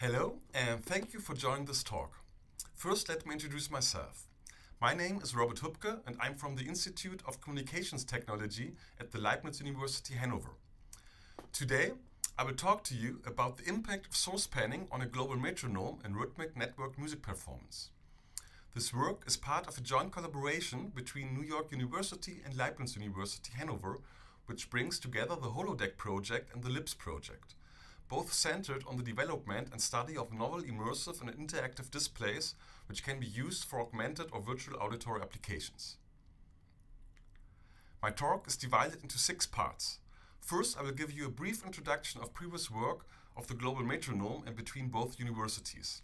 Hello, and thank you for joining this talk. First, let me introduce myself. My name is Robert Hupke, and I'm from the Institute of Communications Technology at the Leibniz University Hanover. Today, I will talk to you about the impact of source panning on a global metronome and rhythmic network music performance. This work is part of a joint collaboration between New York University and Leibniz University Hanover, which brings together the Holodeck project and the LIPS project, both centered on the development and study of novel immersive and interactive displays which can be used for augmented or virtual auditory applications. My talk is divided into 6 parts. First, I will give you a brief introduction of previous work of the global metronome and between both universities.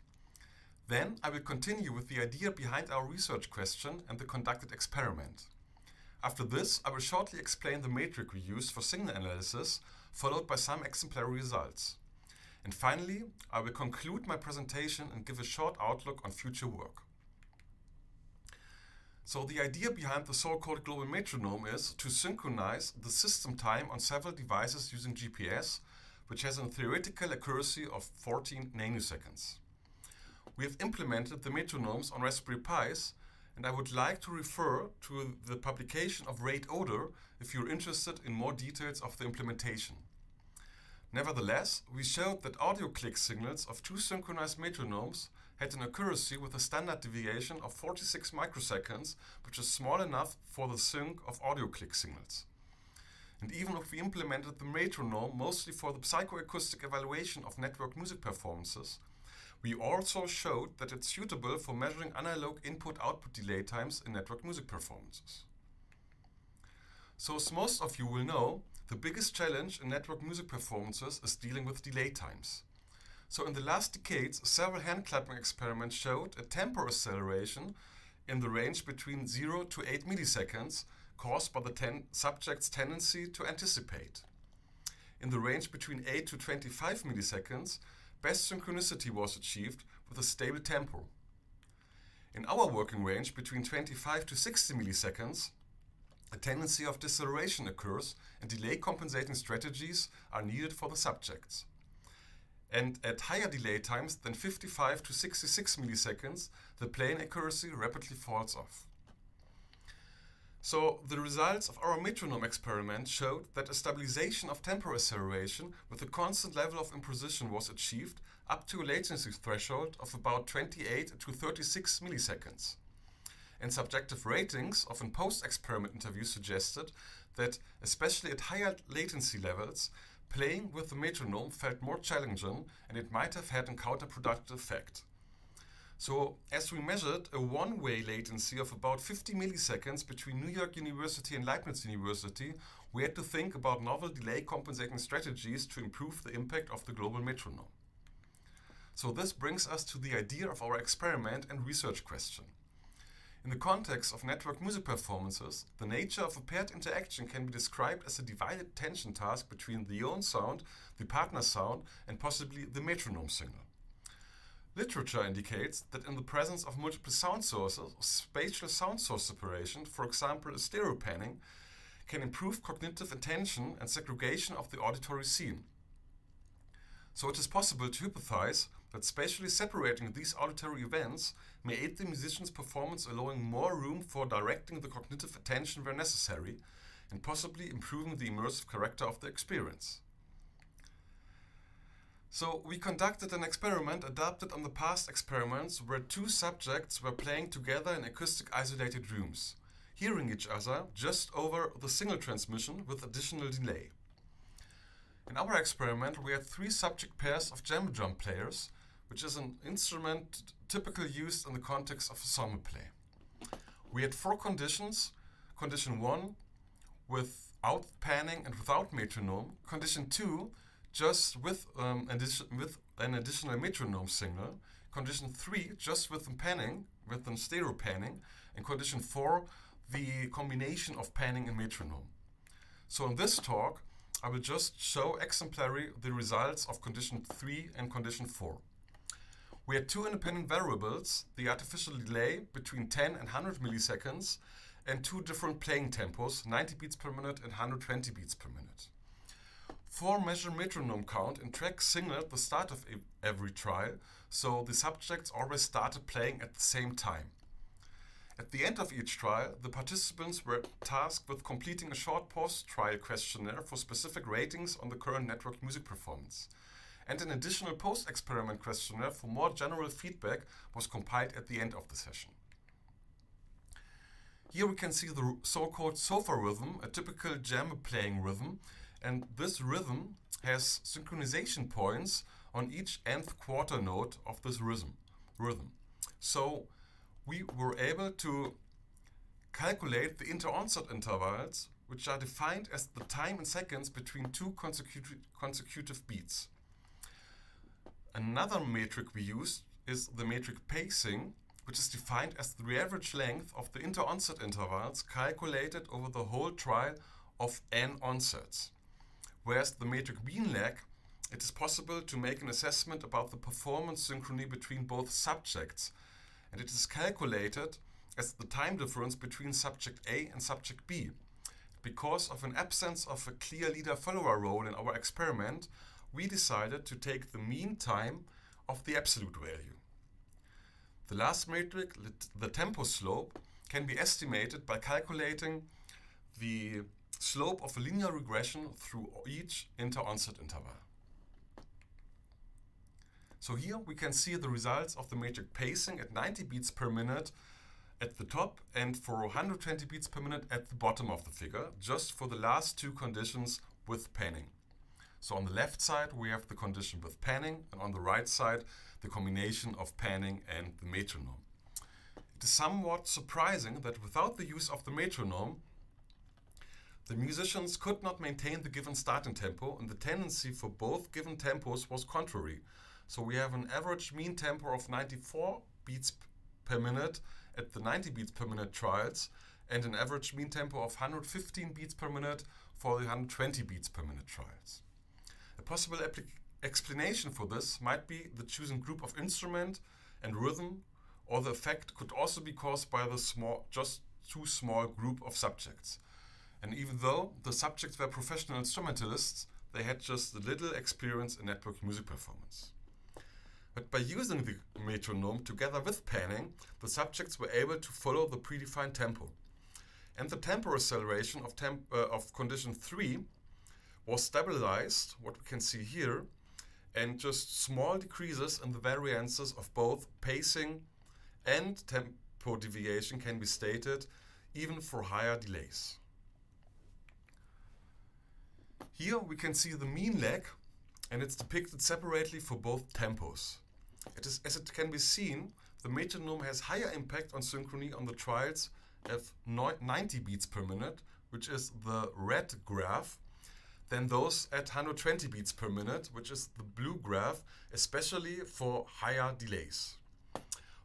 Then, I will continue with the idea behind our research question and the conducted experiment. After this, I will shortly explain the metric we used for signal analysis, followed by some exemplary results. And finally, I will conclude my presentation and give a short outlook on future work. So the idea behind the so-called global metronome is to synchronize the system time on several devices using GPS, which has a theoretical accuracy of 14 nanoseconds. We have implemented the metronomes on Raspberry Pis, and I would like to refer to the publication of Rate Oder if you're interested in more details of the implementation. Nevertheless, we showed that audio click signals of 2 synchronized metronomes had an accuracy with a standard deviation of 46 microseconds, which is small enough for the sync of audio click signals. And even if we implemented the metronome mostly for the psychoacoustic evaluation of network music performances, we also showed that it's suitable for measuring analog input-output delay times in network music performances. So as most of you will know, the biggest challenge in network music performances is dealing with delay times. So in the last decades, several hand-clapping experiments showed a tempo acceleration in the range between 0 to 8 milliseconds caused by the subject's tendency to anticipate. In the range between 8 to 25 milliseconds, best synchronicity was achieved with a stable tempo. In our working range between 25 to 60 milliseconds, a tendency of deceleration occurs and delay compensating strategies are needed for the subjects. And at higher delay times than 55 to 66 milliseconds, the playing accuracy rapidly falls off. So the results of our metronome experiment showed that a stabilization of tempo acceleration with a constant level of imprecision was achieved up to a latency threshold of about 28 to 36 milliseconds. And subjective ratings of in post-experiment interviews suggested that, especially at higher latency levels, playing with the metronome felt more challenging and it might have had a counterproductive effect. So, as we measured a one-way latency of about 50 milliseconds between New York University and Leibniz University, we had to think about novel delay compensating strategies to improve the impact of the global metronome. So this brings us to the idea of our experiment and research question. In the context of network music performances, the nature of a paired interaction can be described as a divided attention task between the own sound, the partner sound, and possibly the metronome signal. Literature indicates that in the presence of multiple sound sources, spatial sound source separation, for example stereo panning, can improve cognitive attention and segregation of the auditory scene. So it is possible to hypothesize that spatially separating these auditory events may aid the musician's performance, allowing more room for directing the cognitive attention where necessary, and possibly improving the immersive character of the experience. So we conducted an experiment adapted on the past experiments where 2 subjects were playing together in acoustic isolated rooms, hearing each other just over the signal transmission with additional delay. In our experiment, we had 3 subject pairs of djembe drum players, which is an instrument typically used in the context of ensemble play. We had 4 conditions. Condition 1, without panning and without metronome. Condition 2, just with an additional metronome signal. Condition 3, just with panning, with a stereo panning. And condition 4, the combination of panning and metronome. So in this talk, I will just show exemplary the results of condition 3 and condition 4. We had 2 independent variables, the artificial delay between 10 and 100 milliseconds, and 2 different playing tempos, 90 beats per minute and 120 beats per minute. 4-measure metronome count in track signaled the start of every trial, so the subjects always started playing at the same time. At the end of each trial, the participants were tasked with completing a short post-trial questionnaire for specific ratings on the current network music performance. And an additional post-experiment questionnaire for more general feedback was compiled at the end of the session. Here we can see the so-called sofa rhythm, a typical jam playing rhythm, and this rhythm has synchronization points on each nth quarter note of this rhythm. So we were able to calculate the inter-onset intervals, which are defined as the time in seconds between two consecutive beats. Another metric we used is the metric Peissig, which is defined as the average length of the inter-onset intervals calculated over the whole trial of n onsets. Whereas the metric mean lag, it is possible to make an assessment about the performance synchrony between both subjects, and it is calculated as the time difference between subject A and subject B. Because of an absence of a clear leader-follower role in our experiment, we decided to take the mean time of the absolute value. The last metric, the tempo slope, can be estimated by calculating the slope of a linear regression through each inter-onset interval. So here we can see the results of the metric Peissig at 90 beats per minute at the top and for 120 beats per minute at the bottom of the figure, just for the last two conditions with panning. So on the left side we have the condition with panning, and on the right side the combination of panning and the metronome. It is somewhat surprising that without the use of the metronome, the musicians could not maintain the given starting tempo, and the tendency for both given tempos was contrary. So we have an average mean tempo of 94 beats per minute at the 90 beats per minute trials, and an average mean tempo of 115 beats per minute for the 120 beats per minute trials. A possible explanation for this might be the chosen group of instrument and rhythm, or the effect could also be caused by the just too small group of subjects. And even though the subjects were professional instrumentalists, they had just a little experience in network music performance. But by using the metronome together with panning, the subjects were able to follow the predefined tempo. And the tempo acceleration of condition 3 was stabilized, what we can see here, and just small decreases in the variances of both pacing and tempo deviation can be stated, even for higher delays. Here we can see the mean lag, and it's depicted separately for both tempos. As it can be seen, the metronome has higher impact on synchrony on the trials at 90 beats per minute, which is the red graph, than those at 120 beats per minute, which is the blue graph, especially for higher delays.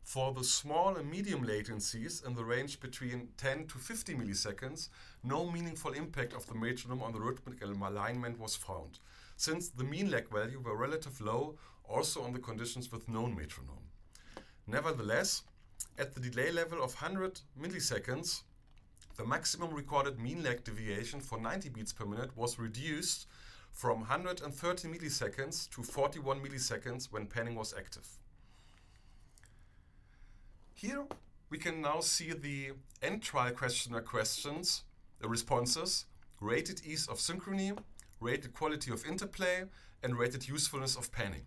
For the small and medium latencies in the range between 10 to 50 milliseconds, no meaningful impact of the metronome on the rhythmic alignment was found, since the mean lag value were relatively low also on the conditions with known metronome. Nevertheless, at the delay level of 100 milliseconds, the maximum recorded mean lag deviation for 90 beats per minute was reduced from 130 milliseconds to 41 milliseconds when panning was active. Here we can now see the end trial questionnaire questions, the responses, rated ease of synchrony, rated quality of interplay, and rated usefulness of panning.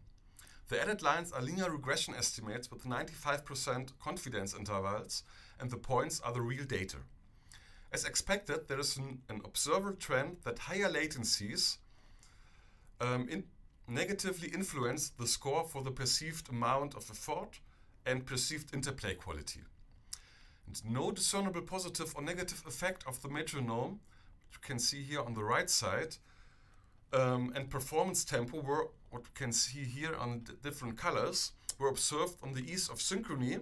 The added lines are linear regression estimates with 95% confidence intervals, and the points are the real data. As expected, there is an observable trend that higher latencies negatively influence the score for the perceived amount of effort and perceived interplay quality. And no discernible positive or negative effect of the metronome, which you can see here on the right side, and performance tempo were, what you can see here on different colors, were observed on the ease of synchrony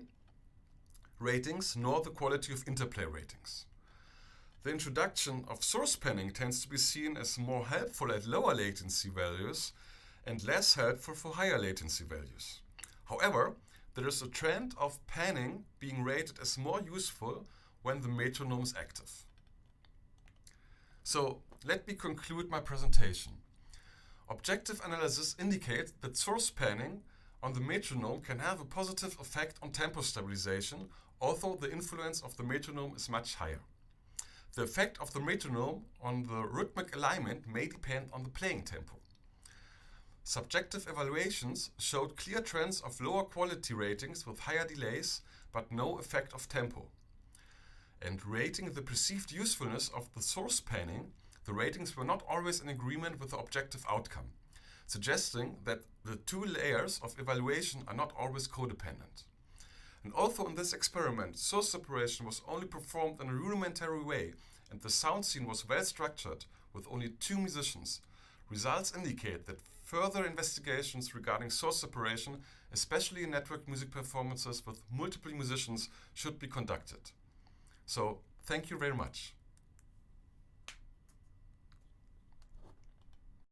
ratings nor the quality of interplay ratings. The introduction of source panning tends to be seen as more helpful at lower latency values and less helpful for higher latency values. However, there is a trend of panning being rated as more useful when the metronome is active. So let me conclude my presentation. Objective analysis indicates that source panning on the metronome can have a positive effect on tempo stabilization, although the influence of the metronome is much higher. The effect of the metronome on the rhythmic alignment may depend on the playing tempo. Subjective evaluations showed clear trends of lower quality ratings with higher delays, but no effect of tempo. And rating the perceived usefulness of the source panning, the ratings were not always in agreement with the objective outcome, suggesting that the two layers of evaluation are not always codependent. And although in this experiment source separation was only performed in a rudimentary way and the sound scene was well structured with only 2 musicians, results indicate that further investigations regarding source separation, especially in network music performances with multiple musicians, should be conducted. So, thank you very much.